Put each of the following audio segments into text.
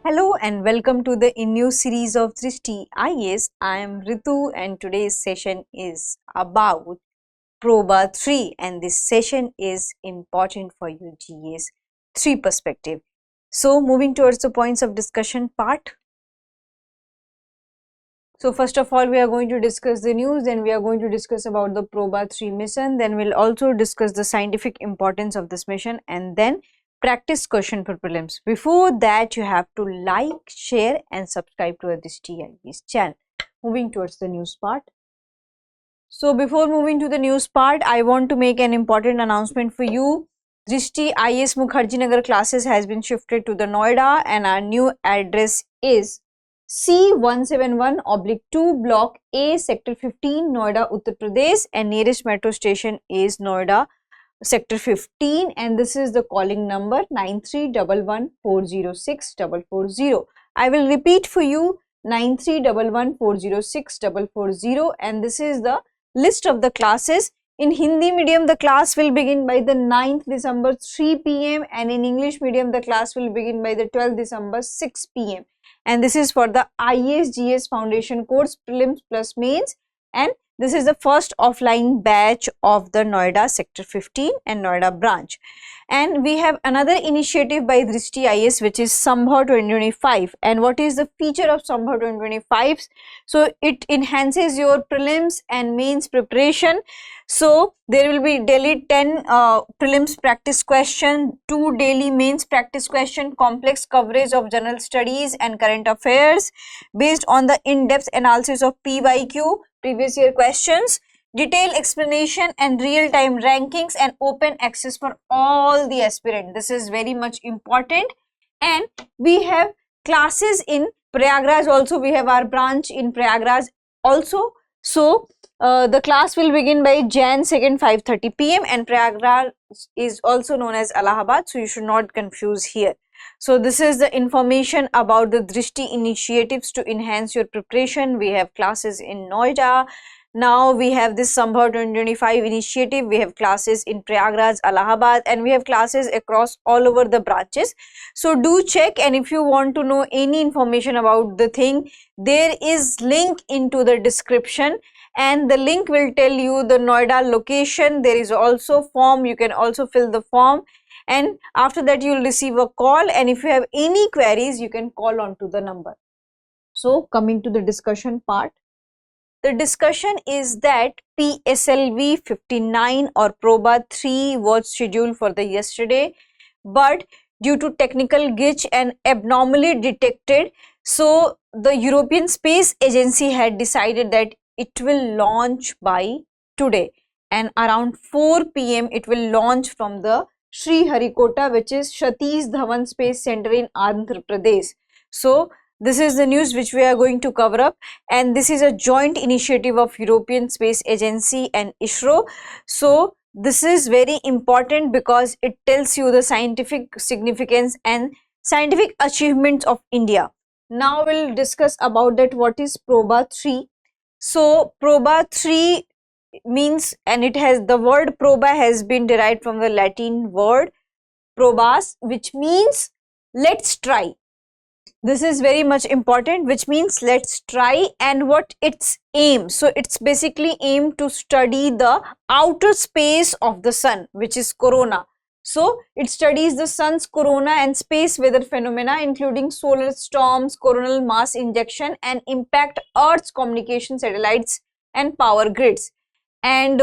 Hello and welcome to the new series of Drishti IAS. I am Ritu and today's session is about Proba 3 and this session is important for you GA's 3 perspective. So moving towards the points of discussion part. So first of all we are going to discuss the news, then we are going to discuss about the Proba 3 mission, then we'll also discuss the scientific importance of this mission and then practice question for prelims. Before that you have to like, share and subscribe to this TI's channel. Moving towards the news part. So before moving to the news part, I want to make an important announcement for you. Drishti IAS Mukherjee Nagar classes has been shifted to the Noida and our new address is C171/2 Block A Sector 15 Noida Uttar Pradesh and nearest metro station is Noida Sector 15 and this is the calling number 9311406440. I will repeat for you 9311406440 and this is the list of the classes. In Hindi medium the class will begin by the 9th December 3 p.m. and in English medium the class will begin by the 12th December 6 p.m. and this is for the IAS GS Foundation course prelims plus mains and this is the first offline batch of the Noida Sector 15 and Noida branch. And we have another initiative by Drishti IAS which is Sambhav 2025. And what is the feature of Sambhav 2025? So it enhances your prelims and mains preparation. So there will be daily 10 prelims practice question, 2 daily mains practice question, complex coverage of general studies and current affairs based on the in-depth analysis of PYQ, previous year questions, detailed explanation and real-time rankings and open access for all the aspirants. This is very much important. And we have classes in Prayagraj also. We have our branch in Prayagraj also. So the class will begin by Jan 2nd 5:30 p.m. and Prayagraj is also known as Allahabad. So you should not confuse here. So this is the information about the Drishti initiatives to enhance your preparation. We have classes in Noida. Now we have this Sambhav 2025 initiative. We have classes in Prayagraj, Allahabad and we have classes across all over the branches. So do check, and if you want to know any information about the thing, there is link into the description and the link will tell you the Noida location. There is also form. You can also fill the form. And after that you will receive a call, and if you have any queries you can call on to the number. So coming to the discussion part, the discussion is that PSLV 59 or Proba 3 was scheduled for the yesterday, but due to technical glitch and abnormally detected, so the European Space Agency had decided that it will launch by today and around 4 p.m. it will launch from the Sriharikota, which is Satish Dhawan Space Center in Andhra Pradesh. So this is the news which we are going to cover up, and this is a joint initiative of European Space Agency and ISRO. So this is very important because it tells you the scientific significance and scientific achievements of India. Now we'll discuss about that what is Proba 3. So Proba 3 means, and it has the word proba has been derived from the Latin word probas, which means let's try. This is very much important, which means let's try, and what its aim. So it's basically aim to study the outer space of the sun, which is corona. So it studies the sun's corona and space weather phenomena including solar storms, coronal mass injection and impact Earth's communication satellites and power grids. And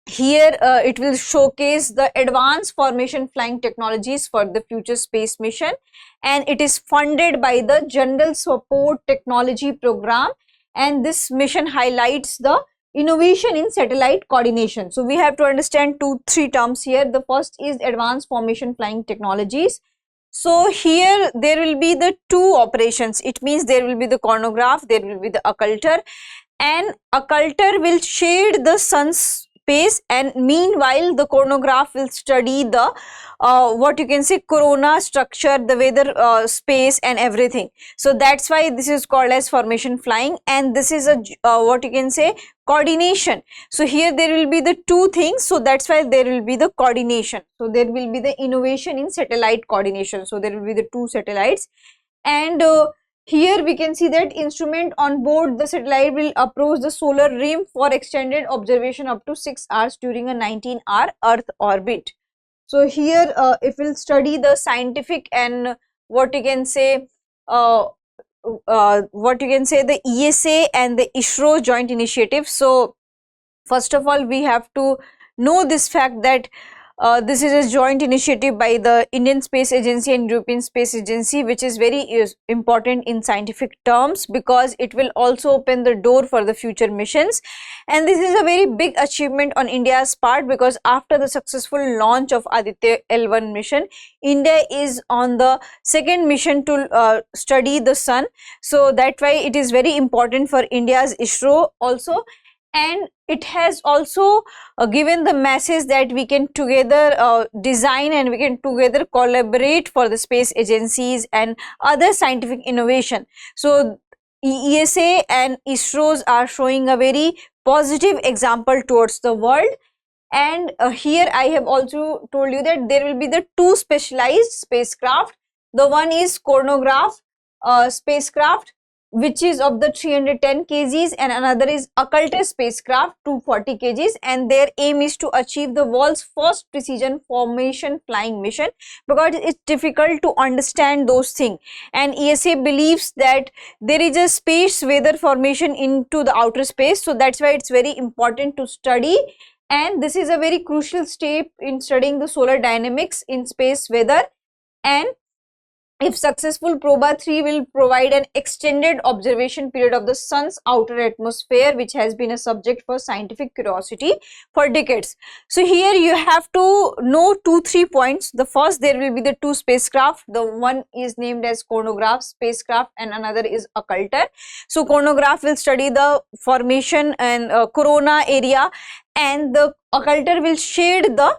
here it will showcase the advanced formation flying technologies for the future space mission, and it is funded by the General Support Technology Program, and this mission highlights the innovation in satellite coordination. So we have to understand 2-3 terms here. The first is advanced formation flying technologies. So here there will be the 2 operations. It means there will be the coronagraph, there will be the occulter, and occulter will shade the sun's space, and meanwhile the coronagraph will study the what you can say corona structure, the weather space and everything. So that's why this is called as formation flying, and this is a what you can say coordination. So here there will be the 2 things, so that's why there will be the coordination. So there will be the innovation in satellite coordination. So there will be the 2 satellites, And here we can see that instrument on board the satellite will approach the solar rim for extended observation up to 6 hours during a 19-hour Earth orbit. So here if we'll study the scientific and what you can say the ESA and the ISRO joint initiative. So first of all, we have to know this fact that this is a joint initiative by the Indian Space Agency and European Space Agency, which is very important in scientific terms because it will also open the door for the future missions. And this is a very big achievement on India's part because after the successful launch of Aditya L1 mission, India is on the second mission to study the sun. So that's why it is very important for India's ISRO also. And it has also given the message that we can together design and we can together collaborate for the space agencies and other scientific innovation. So ESA and ISROs are showing a very positive example towards the world. And here I have also told you that there will be the two specialized spacecraft. The one is coronagraph spacecraft, which is of the 310 kgs, and another is occulter spacecraft 240 kgs, and their aim is to achieve the world's first precision formation flying mission because it's difficult to understand those things. And ESA believes that there is a space weather formation into the outer space, so that's why it's very important to study. And this is a very crucial step in studying the solar dynamics in space weather. And if successful, Proba 3 will provide an extended observation period of the sun's outer atmosphere, which has been a subject for scientific curiosity for decades. So here you have to know 2-3 points. The first, there will be the two spacecraft. The one is named as coronagraph spacecraft and another is occulter. So coronagraph will study the formation and corona area, and the occulter will shade the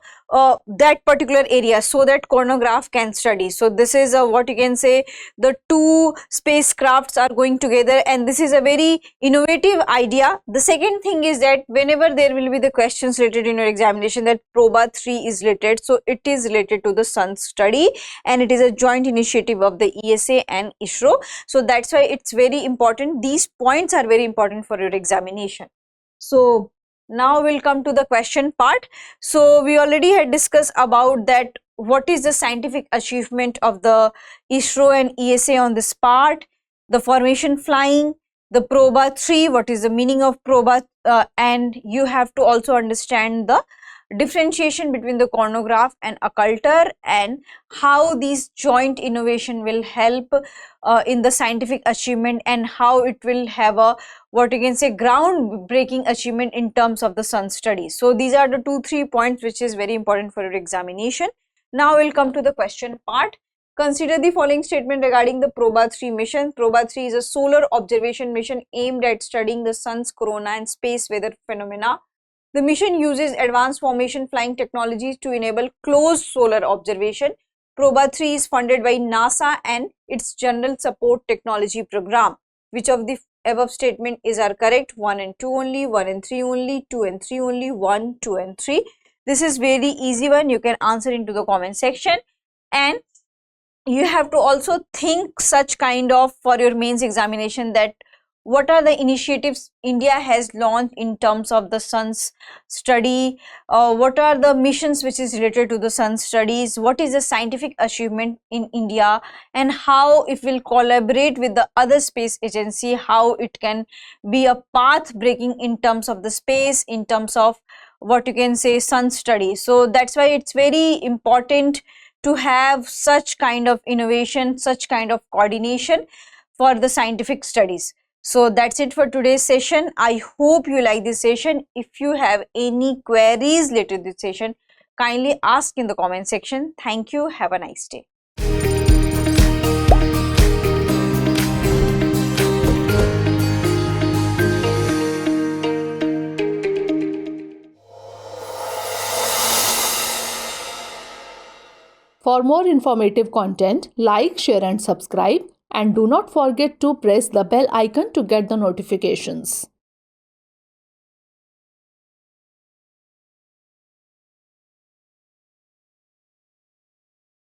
that particular area so that coronagraph can study. So this is what you can say, the two spacecrafts are going together, and this is a very innovative idea. The second thing is that whenever there will be the questions related in your examination that Proba 3 is related, so it is related to the sun study, and it is a joint initiative of the ESA and ISRO. So that's why it's very important. These points are very important for your examination. So now we'll come to the question part. So we already had discussed about that what is the scientific achievement of the ISRO and ESA on this part, the formation flying, the Proba 3, what is the meaning of Proba, and you have to also understand the differentiation between the coronagraph and occulter and how these joint innovation will help in the scientific achievement and how it will have a what you can say groundbreaking achievement in terms of the sun study. So these are the 2-3 points which is very important for your examination. Now we'll come to the question part. Consider the following statement regarding the Proba 3 mission. Proba 3 is a solar observation mission aimed at studying the sun's corona and space weather phenomena. The mission uses advanced formation flying technologies to enable close solar observation. Proba 3 is funded by NASA and its General Support Technology Program. Which of the above statement are correct? 1 and 2 only, 1 and 3 only, 2 and 3 only, 1, 2 and 3. This is very easy one. You can answer into the comment section, and you have to also think such kind of for your mains examination that what are the initiatives India has launched in terms of the sun's study, what are the missions which is related to the sun studies, what is the scientific achievement in India, and how it will collaborate with the other space agency, how it can be a path breaking in terms of the space, in terms of what you can say sun study. So that's why it's very important to have such kind of innovation, such kind of coordination for the scientific studies. So that's it for today's session. I hope you like this session. If you have any queries related to this session, kindly ask in the comment section. Thank you. Have a nice day. For more informative content, like, share and subscribe, and do not forget to press the bell icon to get the notifications.